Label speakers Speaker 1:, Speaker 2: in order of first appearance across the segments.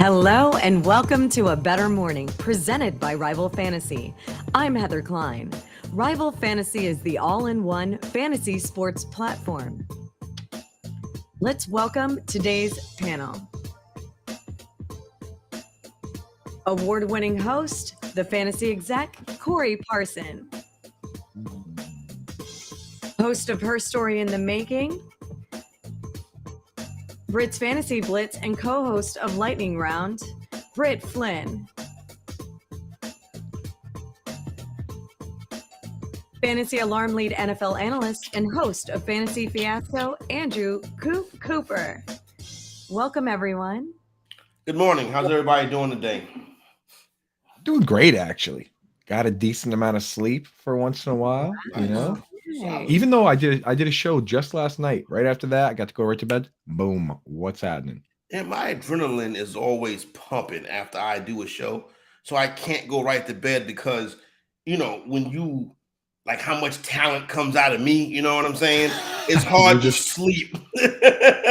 Speaker 1: Hello and welcome to A Bettor Morning, presented by Rival Fantasy. I'm Heather Klein. Rival Fantasy is the all-in-one fantasy sports platform. Let's welcome today's panel. Award-winning host, the fantasy exec, Corey Parson. Host of Her Story in the Making, Britt's Fantasy Blitz and co-host of Lightning Round, Britt Flynn. Fantasy Alarm Lead NFL analyst and host of Fantasy Fiasco, Andrew Coop Cooper. Welcome, everyone.
Speaker 2: Good morning. How's everybody doing today?
Speaker 3: Doing great, actually. Got a decent amount of sleep for once in a while, you know.
Speaker 1: Hey.
Speaker 3: Even though I did a show just last night. Right after that, I got to go right to bed. Boom. What's happening?
Speaker 2: And my adrenaline is always pumping after I do a show. So I can't go right to bed because, when you like how much talent comes out of me, you know what I'm saying? It's hard to sleep.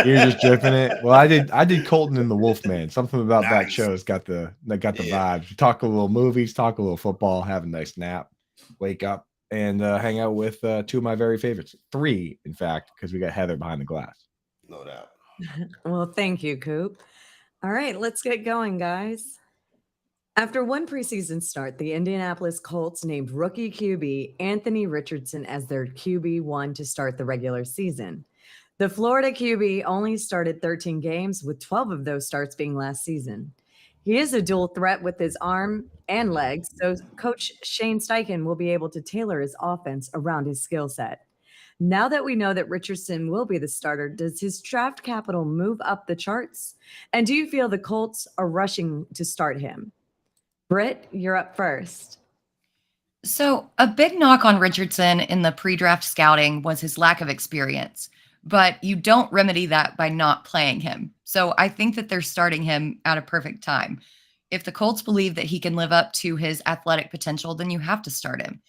Speaker 3: You're just dripping it. Well, I did Colton and the Wolfman. Something about that
Speaker 2: Nice.
Speaker 3: show's got the vibes. You talk a little movies, talk a little football, have a nice nap, wake up, and hang out with two of my very favorites. Three, in fact, because we got Heather behind the glass.
Speaker 2: No doubt.
Speaker 1: Well, thank you, Coop. All right, let's get going, guys. After one preseason start, the Indianapolis Colts named rookie QB Anthony Richardson as their QB1 to start the regular season. The Florida QB only started 13 games, with 12 of those starts being last season. He is a dual threat with his arm and legs, so Coach Shane Steichen will be able to tailor his offense around his skill set. Now that we know that Richardson will be the starter, does his draft capital move up the charts? And do you feel the Colts are rushing to start him? Britt, you're up first.
Speaker 4: So, a big knock on Richardson in the pre-draft scouting was his lack of experience, but you don't remedy that by not playing him. So, I think that they're starting him at a perfect time. If the Colts believe that he can live up to his athletic potential, then you have to start him.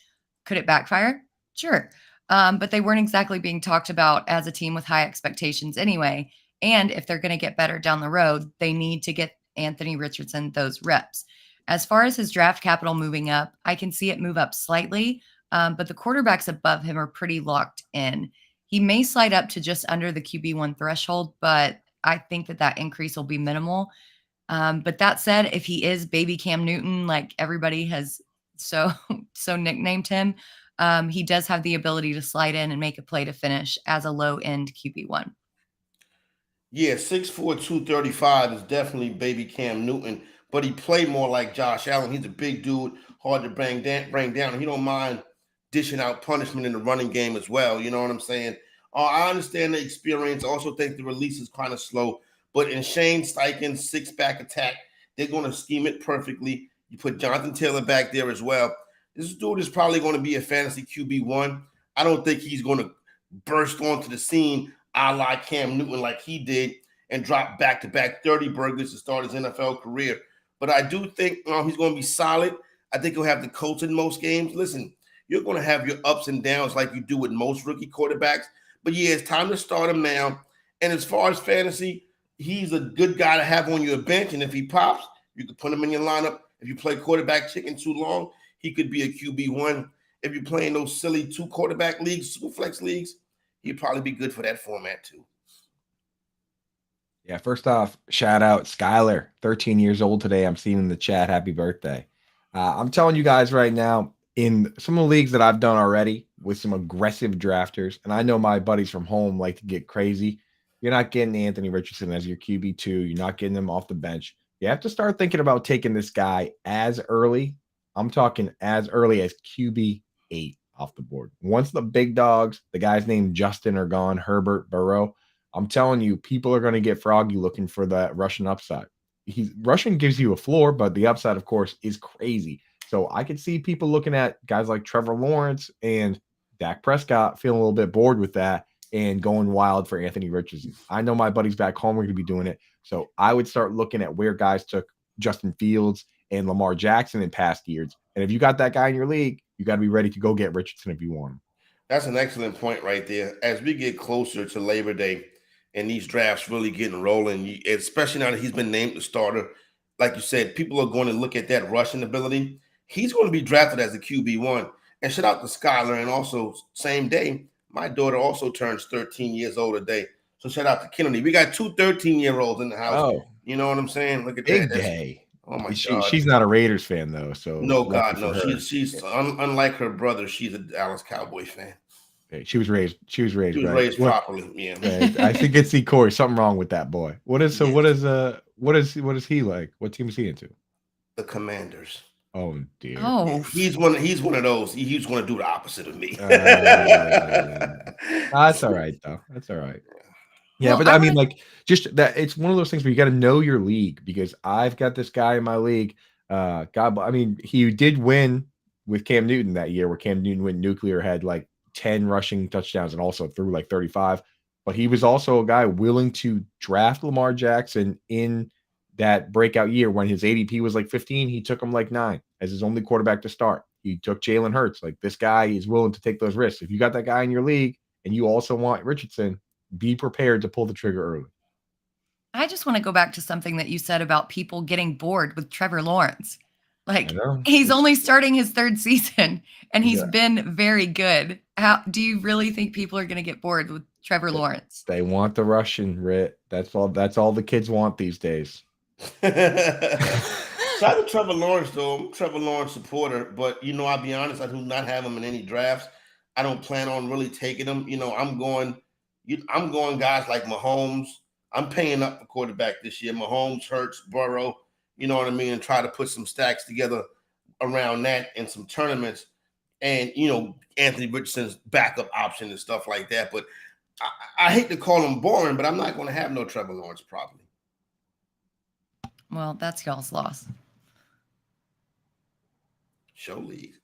Speaker 4: Could it backfire? Sure. But they weren't exactly being talked about as a team with high expectations anyway. And if they're going to get better down the road, they need to get Anthony Richardson those reps. As far as his draft capital moving up, I can see it move up slightly, but the quarterbacks above him are pretty locked in. He may slide up to just under the QB1 threshold, but I think that increase will be minimal. But that said, if he is baby Cam Newton, like everybody has so nicknamed him, he does have the ability to slide in and make a play to finish as a low-end QB1.
Speaker 2: Yeah, 6'4", 235 is definitely baby Cam Newton, but he played more like Josh Allen. He's a big dude, hard to bring down. He don't mind dishing out punishment in the running game as well. You know what I'm saying? I understand the experience. I also think the release is kind of slow. But in Shane Steichen's six-back attack, they're going to scheme it perfectly. You put Jonathan Taylor back there as well. This dude is probably going to be a fantasy QB1. I don't think he's going to burst onto the scene a la Cam Newton like he did and drop back-to-back 30 burgers to start his NFL career. But I do think he's going to be solid. I think he'll have the Colts in most games. Listen, you're going to have your ups and downs like you do with most rookie quarterbacks. But, yeah, it's time to start him now. And as far as fantasy, he's a good guy to have on your bench. And if he pops, you could put him in your lineup. If you play quarterback chicken too long, he could be a QB1. If you're playing those silly two-quarterback leagues, super flex leagues, he'd probably be good for that format too.
Speaker 3: Yeah, first off, shout out Skylar, 13 years old today. I'm seeing in the chat, happy birthday. I'm telling you guys right now, in some of the leagues that I've done already with some aggressive drafters, and I know my buddies from home like to get crazy, you're not getting Anthony Richardson as your QB2. You're not getting him off the bench. You have to start thinking about taking this guy as early. I'm talking as early as QB8 off the board. Once the big dogs, the guys named Justin are gone, Herbert, Burrow, I'm telling you, people are going to get froggy looking for that Russian upside. Russian gives you a floor, but the upside, of course, is crazy. So I could see people looking at guys like Trevor Lawrence and Dak Prescott feeling a little bit bored with that and going wild for Anthony Richardson. I know my buddies back home are going to be doing it. So I would start looking at where guys took Justin Fields and Lamar Jackson in past years. And if you got that guy in your league, you got to be ready to go get Richardson if you want him.
Speaker 2: That's an excellent point right there. As we get closer to Labor Day and these drafts really getting rolling, especially now that he's been named the starter, like you said, people are going to look at that rushing ability. He's going to be drafted as a QB1. And shout out to Skylar. And also, same day, my daughter also turns 13 years old today. So shout out to Kennedy. We got two 13-year-olds in the house.
Speaker 3: Oh,
Speaker 2: You know what I'm saying? Look at
Speaker 3: big
Speaker 2: that.
Speaker 3: day.
Speaker 2: Oh my God.
Speaker 3: She's not a Raiders fan though, so
Speaker 2: No,
Speaker 3: lucky
Speaker 2: God,
Speaker 3: for
Speaker 2: no.
Speaker 3: her.
Speaker 2: She's unlike her brother. She's a Dallas Cowboy fan.
Speaker 3: Okay, she was raised
Speaker 2: She was
Speaker 3: right.
Speaker 2: raised properly. Yeah.
Speaker 3: Right. I think it's the Corey. Something wrong with that boy. What is he like? What team is he into?
Speaker 2: The Commanders.
Speaker 3: Oh dear.
Speaker 4: Oh,
Speaker 2: He's one of those. He's going to do the opposite of me.
Speaker 3: That's all right though. That's all right. Yeah,
Speaker 4: Well,
Speaker 3: but
Speaker 4: I
Speaker 3: I mean,
Speaker 4: wanna-
Speaker 3: like, just that it's one of those things where you got to know your league, because I've got this guy in my league. I mean, he did win with Cam Newton that year, where Cam Newton went nuclear, had like 10 rushing touchdowns and also threw like 35. But he was also a guy willing to draft Lamar Jackson in that breakout year when his ADP was like 15. He took him like 9 as his only quarterback to start. He took Jalen Hurts. Like, this guy is willing to take those risks. If you got that guy in your league and you also want Richardson, be prepared to pull the trigger early.
Speaker 4: I just want to go back to something that you said about people getting bored with Trevor Lawrence. Like,
Speaker 3: I know.
Speaker 4: he's only starting his 3rd season and he's
Speaker 3: Yeah.
Speaker 4: been very good. How do you really think people are going to get bored with Trevor Lawrence?
Speaker 3: They want the Russian, Rit. That's all the kids want these days.
Speaker 2: Shout out to Trevor Lawrence, though. I'm a Trevor Lawrence supporter, but I'll be honest, I do not have him in any drafts. I don't plan on really taking him. I'm going guys like Mahomes. I'm paying up for quarterback this year. Mahomes, Hurts, Burrow, you know what I mean, and try to put some stacks together around that in some tournaments. And, Anthony Richardson's backup option and stuff like that. But I hate to call him boring, but I'm not going to have no Trevor Lawrence probably.
Speaker 4: Well, that's y'all's loss.
Speaker 2: Show league.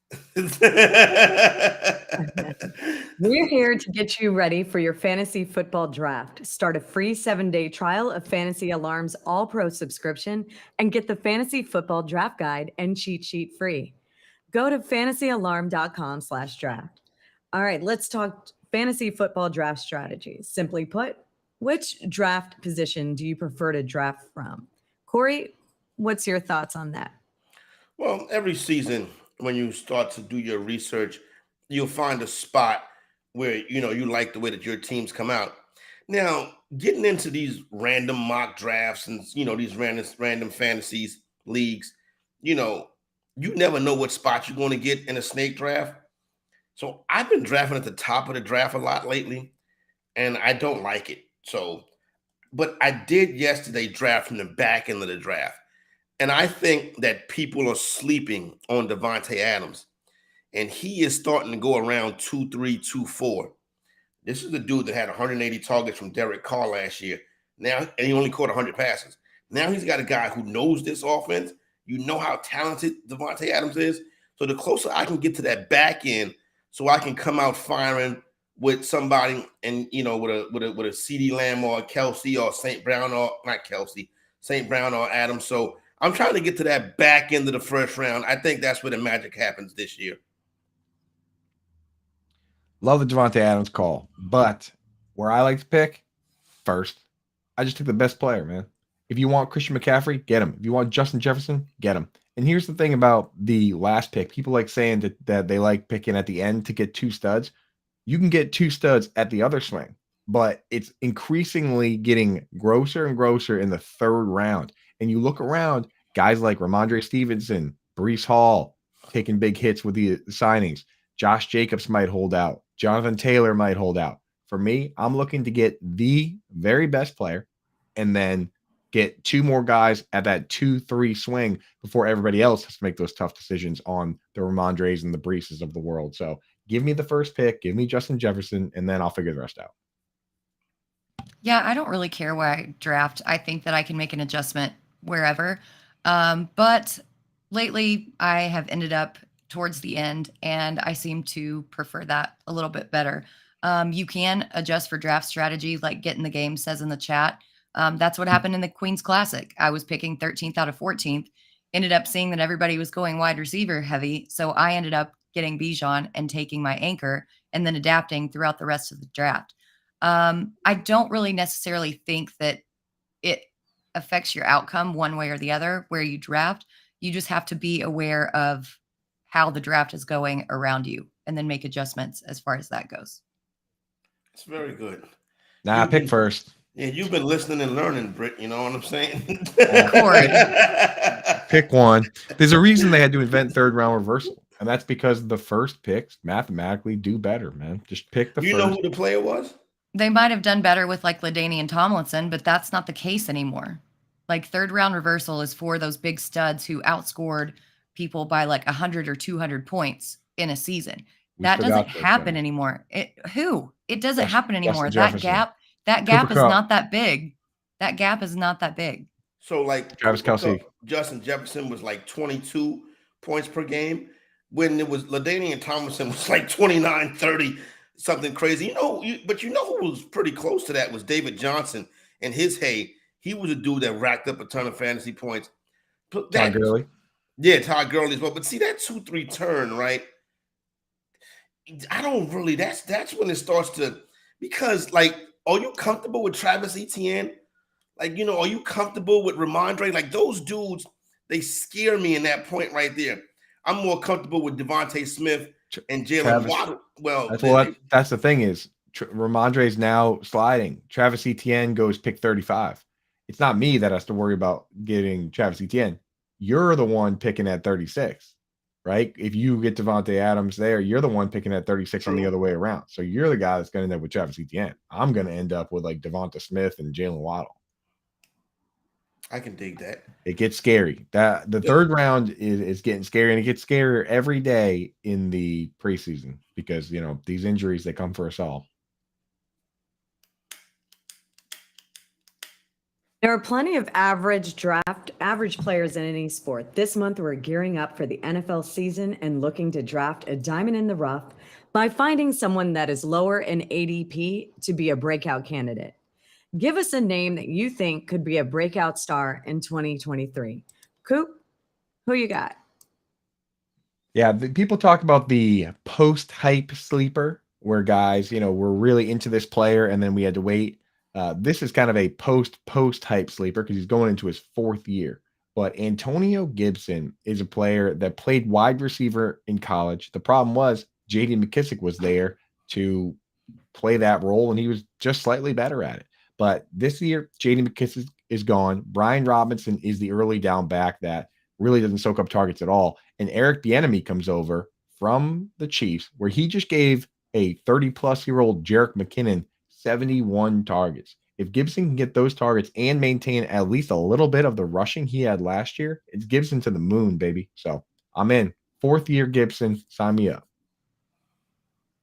Speaker 1: We're here to get you ready for your fantasy football draft. Start a free 7-day trial of Fantasy Alarm's All-Pro subscription and get the Fantasy Football Draft Guide and cheat sheet free. Go to fantasyalarm.com/draft. All right, let's talk fantasy football draft strategies. Simply put, which draft position do you prefer to draft from? Corey, what's your thoughts on that?
Speaker 2: Well, every season when you start to do your research, you'll find a spot where you like the way that your teams come out. Now, getting into these random mock drafts and these random fantasies leagues, you never know what spot you're going to get in a snake draft. So I've been drafting at the top of the draft a lot lately, and I don't like it. But I did yesterday draft from the back end of the draft. And I think that people are sleeping on Devontae Adams. And he is starting to go around 2.3, 2.4. This is the dude that had 180 targets from Derek Carr last year. Now, and he only caught 100 passes. Now he's got a guy who knows this offense. You know how talented Devontae Adams is. So the closer I can get to that back end, so I can come out firing with somebody and with a CeeDee Lamb or a Kelsey or St. Brown or not Kelsey, St. Brown or Adams. So I'm trying to get to that back end of the first round. I think that's where the magic happens this year.
Speaker 3: Love the Devontae Adams call, but where I like to pick first, I just took the best player, man. If you want Christian McCaffrey, get him. If you want Justin Jefferson, get him. And here's the thing about the last pick. People like saying that they like picking at the end to get 2 studs. You can get 2 studs at the other swing, but it's increasingly getting grosser and grosser in the 3rd round. And you look around, guys like Ramondre Stevenson, Breece Hall, taking big hits with the signings. Josh Jacobs might hold out. Jonathan Taylor might hold out. For me, I'm looking to get the very best player and then get 2 more guys at that 2-3 swing before everybody else has to make those tough decisions on the Ramondres and the Breeces of the world. So give me the first pick, give me Justin Jefferson, and then I'll figure the rest out.
Speaker 4: Yeah, I don't really care where I draft. I think that I can make an adjustment wherever. But lately, I have ended up towards the end, and I seem to prefer that a little bit better. You can adjust for draft strategy, like Get in the Game says in the chat. That's what happened in the Queen's Classic. I was picking 13th out of 14th, ended up seeing that everybody was going wide receiver heavy, so I ended up getting Bijan and taking my anchor and then adapting throughout the rest of the draft. I don't really necessarily think that affects your outcome one way or the other where you draft. You just have to be aware of how the draft is going around you and then make adjustments as far as that goes.
Speaker 2: It's very good.
Speaker 3: Nah,
Speaker 2: You've
Speaker 3: pick
Speaker 2: been-
Speaker 3: first.
Speaker 2: Yeah, you've been listening and learning, Britt. You know what I'm saying?
Speaker 4: Corey.
Speaker 3: Pick one. There's a reason they had to invent third round reversal, and that's because the first picks mathematically do better, man. Just pick the
Speaker 2: You
Speaker 3: first.
Speaker 2: know who the player was?
Speaker 4: They might have done better with like LaDainian Tomlinson, but that's not the case anymore. Like third round reversal is for those big studs who outscored people by like 100 or 200 points in a season.
Speaker 3: We
Speaker 4: That
Speaker 3: still
Speaker 4: doesn't
Speaker 3: got those
Speaker 4: happen
Speaker 3: guys.
Speaker 4: anymore. It doesn't
Speaker 3: Justin-
Speaker 4: happen anymore.
Speaker 3: Justin Jefferson.
Speaker 4: That gap is
Speaker 3: Kupp.
Speaker 4: not that big. That gap is not that big.
Speaker 2: So like
Speaker 3: Travis Kelce.
Speaker 2: Justin Jefferson was like 22 points per game. When it was LaDainian Tomlinson was like 29, 30, something crazy. But you know who was pretty close to that was David Johnson in his hey. He was a dude that racked up a ton of fantasy points.
Speaker 3: Todd Gurley.
Speaker 2: Yeah, Todd Gurley as well. But see that 2-3 turn, right? I don't really. That's when it starts to, because like, are you comfortable with Travis Etienne? Like, are you comfortable with Ramondre? Like those dudes, they scare me in that point right there. I'm more comfortable with Devontae Smith and Jalen
Speaker 3: Travis.
Speaker 2: Waddle. Well,
Speaker 3: That's the thing is Ramondre is now sliding. Travis Etienne goes pick 35. It's not me that has to worry about getting Travis Etienne. You're the one picking at 36, right? If you get Devontae Adams there, you're the one picking at 36 on the other way around. So you're the guy that's going to end up with Travis Etienne. I'm going to end up with like Devonta Smith and Jalen Waddle.
Speaker 2: I can dig that.
Speaker 3: It gets scary. The third round is getting scary, and it gets scarier every day in the preseason because these injuries, they come for us all.
Speaker 1: There are plenty of average players in any sport. This month, we're gearing up for the NFL season and looking to draft a diamond in the rough by finding someone that is lower in ADP to be a breakout candidate. Give us a name that you think could be a breakout star in 2023. Coop, who you got?
Speaker 3: Yeah, people talk about the post-hype sleeper where guys, were really into this player and then we had to wait. This is kind of a post-hype sleeper because he's going into his fourth year. But Antonio Gibson is a player that played wide receiver in college. The problem was J.D. McKissic was there to play that role, and he was just slightly better at it. But this year, J.D. McKissic is gone. Brian Robinson is the early down back that really doesn't soak up targets at all. And Eric Bieniemy comes over from the Chiefs, where he just gave a 30-plus-year-old Jerick McKinnon 71 targets. If Gibson can get those targets and maintain at least a little bit of the rushing he had last year, it's Gibson to the moon, baby. So I'm in. Fourth year Gibson, sign me up.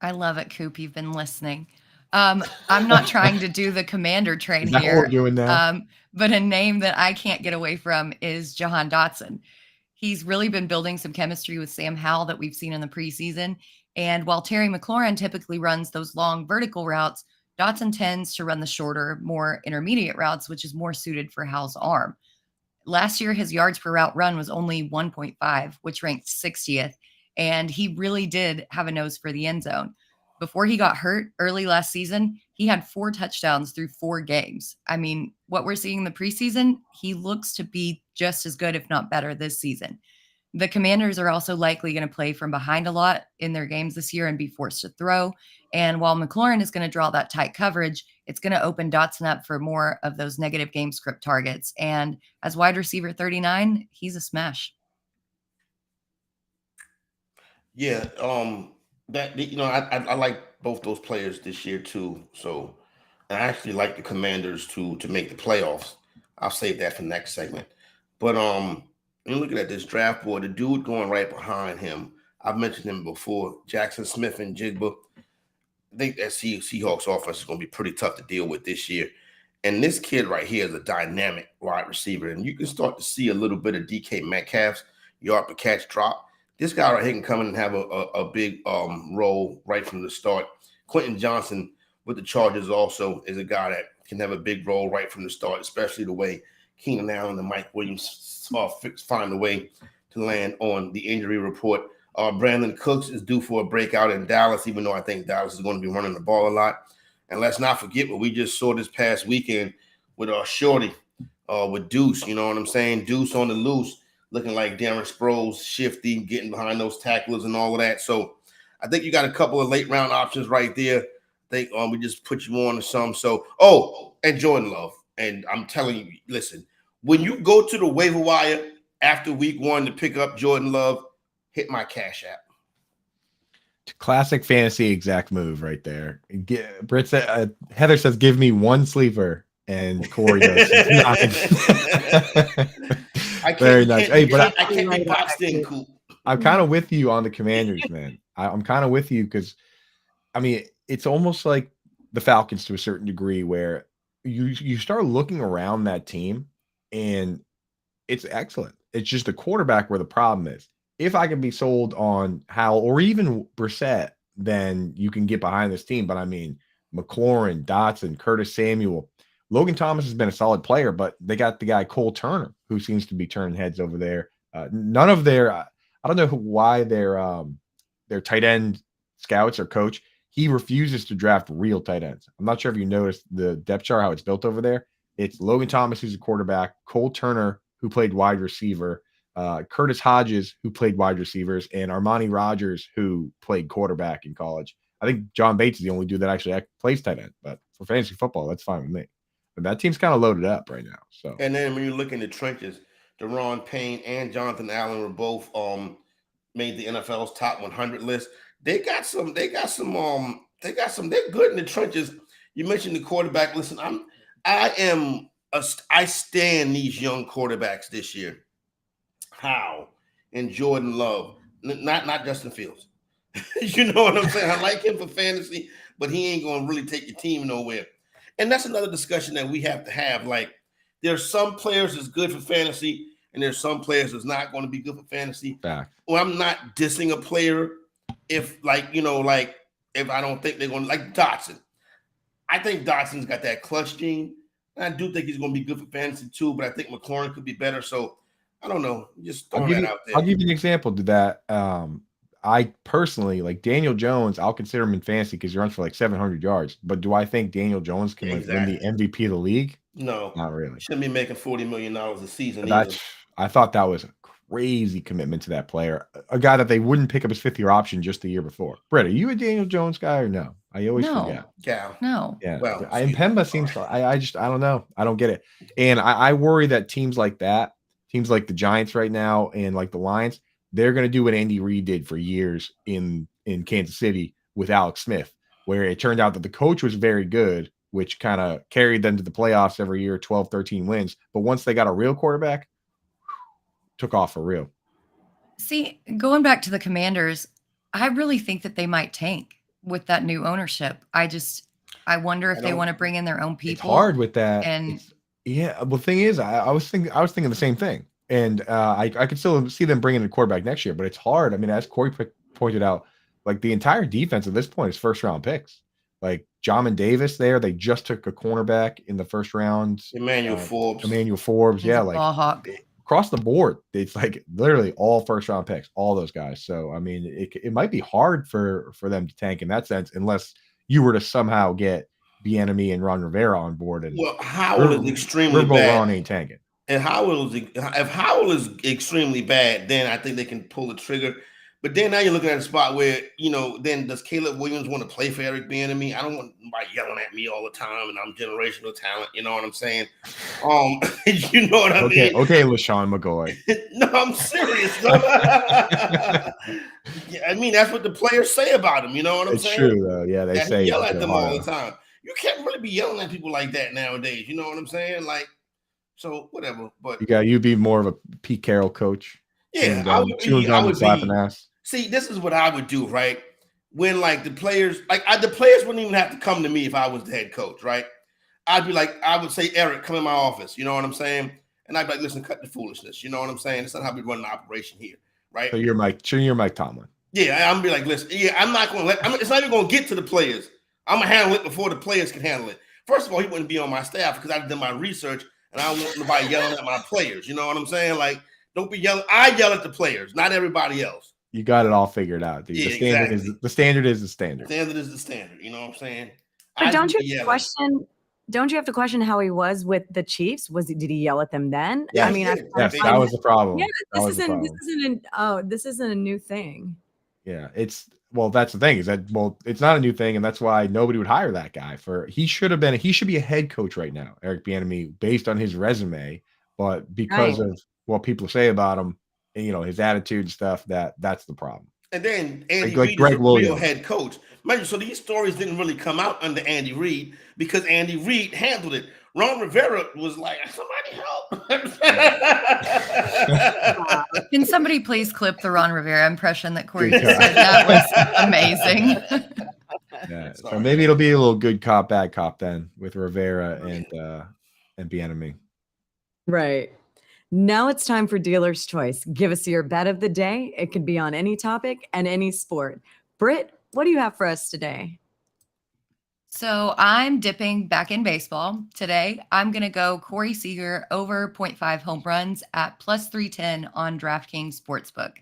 Speaker 4: I love it, Coop. You've been listening. I'm not trying to do the commander train
Speaker 3: Is that
Speaker 4: here.
Speaker 3: what we're doing now?
Speaker 4: But a name that I can't get away from is Jahan Dotson. He's really been building some chemistry with Sam Howell that we've seen in the preseason. And while Terry McLaurin typically runs those long vertical routes, Dotson tends to run the shorter, more intermediate routes, which is more suited for Howell's arm. Last year, his yards per route run was only 1.5, which ranked 60th. And he really did have a nose for the end zone. Before he got hurt early last season, he had 4 touchdowns through 4 games. I mean, what we're seeing in the preseason, he looks to be just as good, if not better, this season. The Commanders are also likely going to play from behind a lot in their games this year and be forced to throw. And while McLaurin is going to draw that tight coverage, it's going to open Dotson up for more of those negative game script targets. And as wide receiver 39, he's a smash.
Speaker 2: Yeah, I like both those players this year too. So I actually like the Commanders to make the playoffs. I'll save that for next segment. But you're looking at this draft board, the dude going right behind him. I've mentioned him before, Jackson Smith and Jigba. I think that Seahawks offense is going to be pretty tough to deal with this year. And this kid right here is a dynamic wide receiver. And you can start to see a little bit of DK Metcalf's yard per catch drop. This guy right here can come in and have a big role right from the start. Quentin Johnson with the Chargers also is a guy that can have a big role right from the start, especially the way Keenan Allen and Mike Williams find a way to land on the injury report. Brandon Cooks is due for a breakout in Dallas, even though I think Dallas is going to be running the ball a lot. And let's not forget what we just saw this past weekend with Shorty, with Deuce. You know what I'm saying? Deuce on the loose, looking like Darren Sproles, shifty, getting behind those tacklers and all of that. So I think you got a couple of late round options right there. I think we just put you on to some. So, and Jordan Love. And I'm telling you, listen, when you go to the waiver wire after week 1 to pick up Jordan Love, hit my Cash App.
Speaker 3: Classic fantasy exact move right there. Britt said, Heather says, give me one sleeper. And Corey does. Very nice. Hey, but
Speaker 2: I can't be boxed in, Coop.
Speaker 3: I'm kind of with you on the Commanders, man. I'm kind of with you because, I mean, it's almost like the Falcons to a certain degree where you start looking around that team and it's excellent. It's just the quarterback where the problem is. If I can be sold on Howell or even Brissett, then you can get behind this team. But I mean, McLaurin, Dotson, Curtis Samuel, Logan Thomas has been a solid player, but they got the guy Cole Turner, who seems to be turning heads over there. None of their, I don't know why their tight end scouts or coach, he refuses to draft real tight ends. I'm not sure if you noticed the depth chart, how it's built over there. It's Logan Thomas, who's a quarterback, Cole Turner, who played wide receiver, Curtis Hodges, who played wide receivers, and Armani Rogers, who played quarterback in college. I think John Bates is the only dude that actually plays tight end, but for fantasy football, that's fine with me. But that team's kind of loaded up right now. So,
Speaker 2: and then when you look in the trenches, Deron Payne and Jonathan Allen were both made the NFL's top 100 list. They're good in the trenches. You mentioned the quarterback. Listen, I stand these young quarterbacks this year. How and Jordan Love, not Justin Fields. You know what I'm saying? I like him for fantasy, but he ain't gonna really take your team nowhere. And that's another discussion that we have to have. Like, there's some players that's good for fantasy, and there's some players that's not going to be good for fantasy.
Speaker 3: Fact.
Speaker 2: Well, I'm not dissing a player if if I don't think they're going to, like Dotson. I think Dotson's got that clutch gene. And I do think he's going to be good for fantasy too, but I think McLaurin could be better. So I don't know. Just throwing that out there.
Speaker 3: I'll give you an example to that. I personally, like Daniel Jones, I'll consider him in fantasy because he runs for like 700 yards. But do I think Daniel Jones can win the MVP of the league?
Speaker 2: No.
Speaker 3: Not really.
Speaker 2: Shouldn't be making $40 million a season.
Speaker 3: I thought that was a crazy commitment to that player. A guy that they wouldn't pick up his 5th-year option just the year before. Britt, are you a Daniel Jones guy or no? I always forget.
Speaker 2: Yeah.
Speaker 4: No.
Speaker 3: Yeah. Well, and Pemba seems I don't know. I don't get it. And I worry that teams like that, teams like the Giants right now and like the Lions, they're going to do what Andy Reid did for years in Kansas City with Alex Smith, where it turned out that the coach was very good, which kind of carried them to the playoffs every year, 12, 13 wins. But once they got a real quarterback, took off for real.
Speaker 4: See, going back to the Commanders, I really think that they might tank with that new ownership. I wonder if they want to bring in their own people.
Speaker 3: It's hard with that.
Speaker 4: And
Speaker 3: well, the thing is, I was thinking the same thing. And I could still see them bringing in a quarterback next year, but it's hard. I mean, as Corey pointed out, like the entire defense at this point is first-round picks. Like Jamin Davis there, they just took a cornerback in the first round.
Speaker 2: Emmanuel
Speaker 3: Forbes. Yeah, like
Speaker 4: ball hawk.
Speaker 3: Across the board, it's like literally all first-round picks, all those guys. So, I mean, it might be hard for them to tank in that sense, unless you were to somehow get Bieniemy and Ron Rivera on board. And
Speaker 2: Howell is extremely bad.
Speaker 3: Ron ain't tanking.
Speaker 2: And if Howell is extremely bad, then I think they can pull the trigger. But then now you're looking at a spot where, then does Caleb Williams want to play for Eric Bieniemy? I don't want anybody yelling at me all the time, and I'm generational talent. You know what I'm saying? You know what I mean?
Speaker 3: Okay, LaShawn McCoy.
Speaker 2: No, I'm serious. I mean, that's what the players say about him. You know what I'm saying?
Speaker 3: It's true, though. Yeah, they say
Speaker 2: yell at them all the time. You can't really be yelling at people like that nowadays. You know what I'm saying? Like, so whatever. But
Speaker 3: you'd be more of a Pete Carroll coach.
Speaker 2: Yeah,
Speaker 3: I would be. Ass.
Speaker 2: See, this is what I would do, right? When the players, the players wouldn't even have to come to me if I was the head coach, right? I'd be like, I would say, Eric, come in my office. You know what I'm saying? And I'd be like, listen, cut the foolishness. You know what I'm saying? It's not how we run an operation here, right?
Speaker 3: So you're Mike Tomlin.
Speaker 2: Yeah, I'm gonna be like, listen, I'm not gonna it's not even gonna get to the players. I'm gonna handle it before the players can handle it. First of all, he wouldn't be on my staff because I've done my research and I don't want nobody yelling at my players. You know what I'm saying? Like, don't be yelling. I yell at the players, not everybody else.
Speaker 3: You got it all figured out, dude.
Speaker 2: Yeah,
Speaker 3: the standard is the standard.
Speaker 2: The standard is the standard. You know what I'm saying?
Speaker 1: But don't you question don't you have to question how he was with the Chiefs? Did he yell at them then?
Speaker 3: Yes.
Speaker 1: I mean,
Speaker 2: Yeah,
Speaker 1: I
Speaker 3: Yes,
Speaker 2: they-
Speaker 3: that was the problem.
Speaker 1: yeah,
Speaker 3: That was the problem.
Speaker 1: this isn't a new thing.
Speaker 3: Yeah, that's the thing is that it's not a new thing, and that's why nobody would hire that guy. He should be a head coach right now, Eric Bieniemy, based on his resume, but because
Speaker 1: Right.
Speaker 3: of what people say about him, and his attitude and stuff, that's the problem.
Speaker 2: And then Andy
Speaker 3: Like
Speaker 2: Reid
Speaker 3: Greg
Speaker 2: is a real
Speaker 3: Williams.
Speaker 2: head coach. Mind you, so these stories didn't really come out under Andy Reid because Andy Reid handled it. Ron Rivera was like, somebody help.
Speaker 4: Can somebody please clip the Ron Rivera impression that Corey
Speaker 3: Good
Speaker 4: just
Speaker 3: God.
Speaker 4: did? That was amazing.
Speaker 3: Yeah, so
Speaker 2: Sorry.
Speaker 3: maybe it'll be a little good cop, bad cop then with Rivera and Bieniemy.
Speaker 1: Right. Now it's time for Dealer's Choice. Give us your bet of the day. It could be on any topic and any sport. Britt, what do you have for us today?
Speaker 4: So I'm dipping back in baseball today. I'm going to go Corey Seager over 0.5 home runs at plus 310 on DraftKings Sportsbook.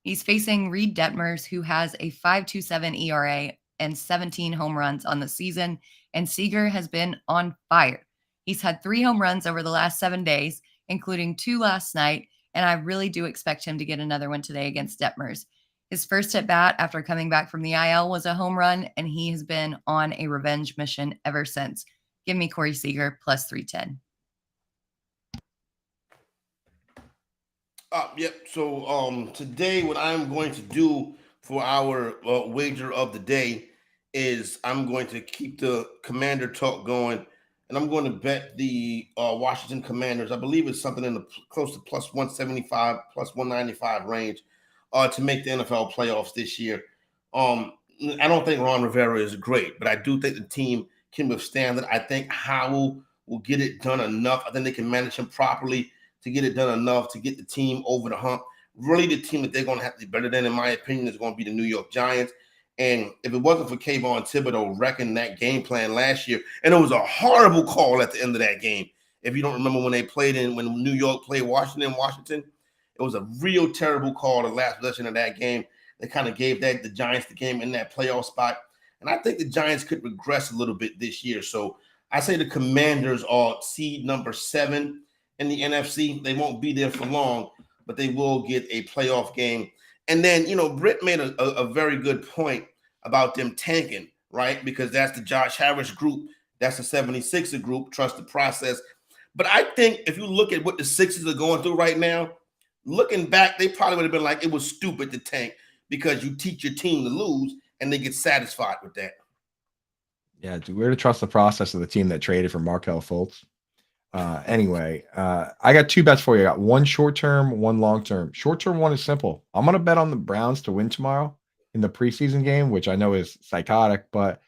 Speaker 4: He's facing Reed Detmers, who has a 5.27 ERA and 17 home runs on the season, and Seager has been on fire. He's had 3 home runs over the last 7 days, including 2 last night, and I really do expect him to get another one today against Detmers. His first at bat after coming back from the IL was a home run, and he has been on a revenge mission ever since. Give me Corey Seager plus 310.
Speaker 2: Yep. So today what I'm going to do for our wager of the day is I'm going to keep the Commander talk going, and I'm going to bet the Washington Commanders. I believe it's something in the close to plus 175, plus 195 range to make the NFL playoffs this year. I don't think Ron Rivera is great, but I do think the team can withstand it. I think Howell will get it done enough. I think they can manage him properly to get it done enough to get the team over the hump. Really, the team that they're going to have to be better than, in my opinion, is going to be the New York Giants. And if it wasn't for Kayvon Thibodeau wrecking that game plan last year, and it was a horrible call at the end of that game. If you don't remember when New York played Washington, it was a real terrible call the last possession of that game. They kind of gave the Giants the game in that playoff spot. And I think the Giants could regress a little bit this year. So I say the Commanders are seed number 7 in the NFC. They won't be there for long, but they will get a playoff game. And then, Britt made a very good point about them tanking, right? Because that's the Josh Harris group. That's the 76er group. Trust the process. But I think if you look at what the Sixers are going through right now, looking back, they probably would have been like, it was stupid to tank because you teach your team to lose and they get satisfied with that.
Speaker 3: Yeah, we're to trust the process of the team that traded for Markelle Fultz. Anyway, I got 2 bets for you. I got one short-term, one long-term. Short-term one is simple. I'm going to bet on the Browns to win tomorrow in the preseason game, which I know is psychotic, but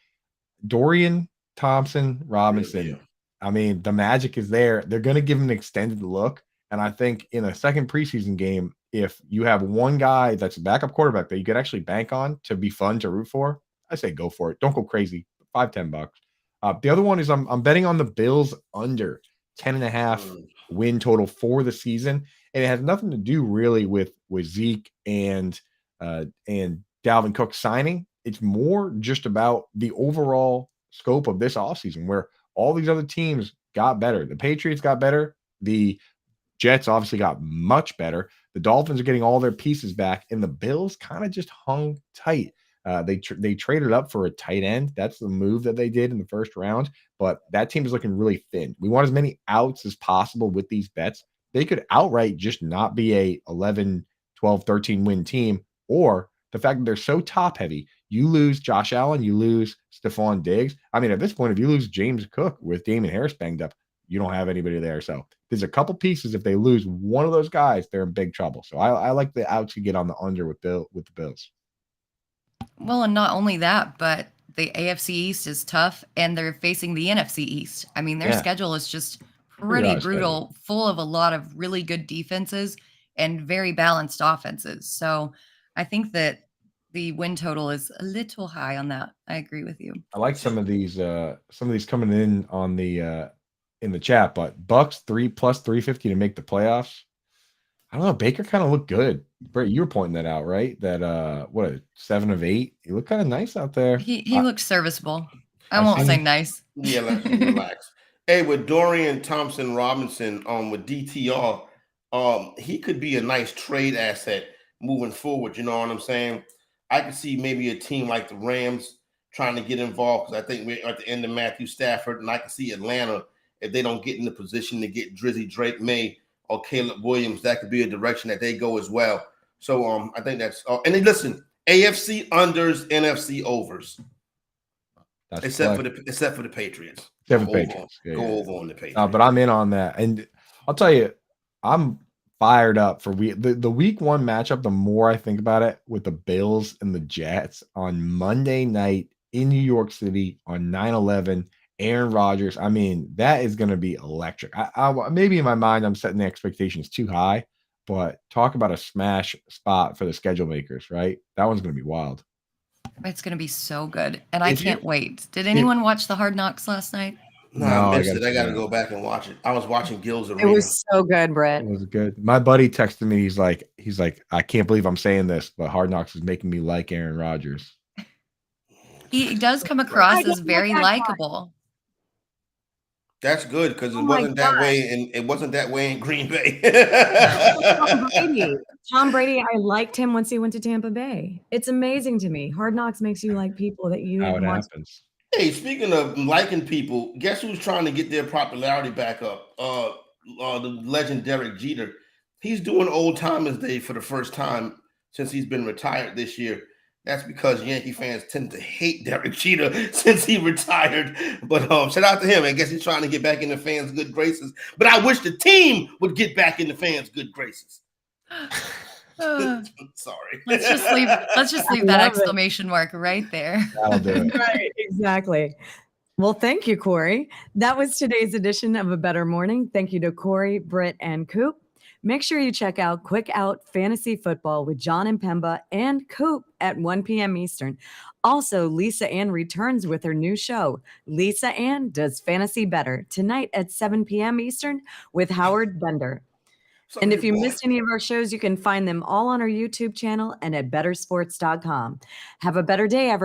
Speaker 3: Dorian Thompson-Robinson,
Speaker 2: Yeah.
Speaker 3: I mean, the magic is there. They're going to give him an extended look. And I think in a second preseason game, if you have one guy that's a backup quarterback that you could actually bank on to be fun to root for, I say go for it. Don't go crazy. $5-10. The other one is I'm betting on the Bills under 10.5 win total for the season. And it has nothing to do really with Zeke and Dalvin Cook signing. It's more just about the overall scope of this offseason where all these other teams got better. The Patriots got better. The Jets obviously got much better. The Dolphins are getting all their pieces back, and the Bills kind of just hung tight. They traded up for a tight end. That's the move that they did in the first round, but that team is looking really thin. We want as many outs as possible with these bets. They could outright just not be a 11, 12, 13 win team, or the fact that they're so top heavy. You lose Josh Allen, you lose Stephon Diggs. I mean, at this point, if you lose James Cook with Damon Harris banged up, you don't have anybody there. So there's a couple pieces. If they lose one of those guys, they're in big trouble. So I like the outs you get on the under with the Bills.
Speaker 4: Well, and not only that, but the AFC East is tough, and they're facing the NFC East. I mean, their schedule is just pretty brutal, full of a lot of really good defenses and very balanced offenses. So I think that the win total is a little high on that. I agree with you.
Speaker 3: I like some of these coming in on the in the chat, but Bucks 3 plus 350 to make the playoffs. I don't know. Baker kind of looked good. Britt, you were pointing that out, right? That what, 7 of 8? He looked kind of nice out there.
Speaker 4: He looks serviceable. I won't say nice.
Speaker 2: Yeah, let's relax. Hey, with Dorian Thompson Robinson, with DTR, he could be a nice trade asset moving forward. You know what I'm saying? I could see maybe a team like the Rams trying to get involved because I think we're at the end of Matthew Stafford, and I can see Atlanta if they don't get in the position to get Drizzy Drake May or Caleb Williams. That could be a direction that they go as well. So I think that's. And then listen, AFC unders, NFC overs.
Speaker 3: That's
Speaker 2: Except for the Patriots.
Speaker 3: Except for the Patriots.
Speaker 2: Go over on the Patriots.
Speaker 3: But I'm in on that. And I'll tell you, I'm fired up for the week 1 matchup. The more I think about it, with the Bills and the Jets on Monday night in New York City on 9/11, Aaron Rodgers. I mean, that is going to be electric. I maybe in my mind I'm setting the expectations too high, but talk about a smash spot for the schedule makers, right? That one's going to be wild.
Speaker 4: It's going to be so good. And I can't wait. Did anyone watch the Hard Knocks last night?
Speaker 2: No, I missed it. I got to go back and watch it. I was watching Gil's Arena.
Speaker 1: It was so good, Britt.
Speaker 3: It was good. My buddy texted me. He's like, I can't believe I'm saying this, but Hard Knocks is making me like Aaron Rodgers.
Speaker 4: He does come across as very likable.
Speaker 2: That's good because it wasn't that way, and it wasn't that way in Green Bay.
Speaker 1: Tom Brady, I liked him once he went to Tampa Bay. It's amazing to me. Hard Knocks makes you like people that you
Speaker 3: How it
Speaker 1: want.
Speaker 3: happens.
Speaker 2: Hey, speaking of liking people, guess who's trying to get their popularity back up? The legend Derek Jeter. He's doing Old Timers Day for the first time since he's been retired this year. That's because Yankee fans tend to hate Derek Jeter since he retired. But shout out to him. I guess he's trying to get back in the fans' good graces. But I wish the team would get back in the fans' good graces. Sorry.
Speaker 4: Let's just leave that exclamation mark right there.
Speaker 3: That'll do it.
Speaker 1: Right, exactly. Well, thank you, Corey. That was today's edition of A Bettor Morning. Thank you to Corey, Britt, and Coop. Make sure you check out Quick Out Fantasy Football with John and Pemba and Coop at 1 p.m. Eastern. Also, Lisa Ann returns with her new show, Lisa Ann Does Fantasy Better, tonight at 7 p.m. Eastern with Howard Bender. And if you missed any of our shows, you can find them all on our YouTube channel and at bettersports.com. Have a better day, everyone.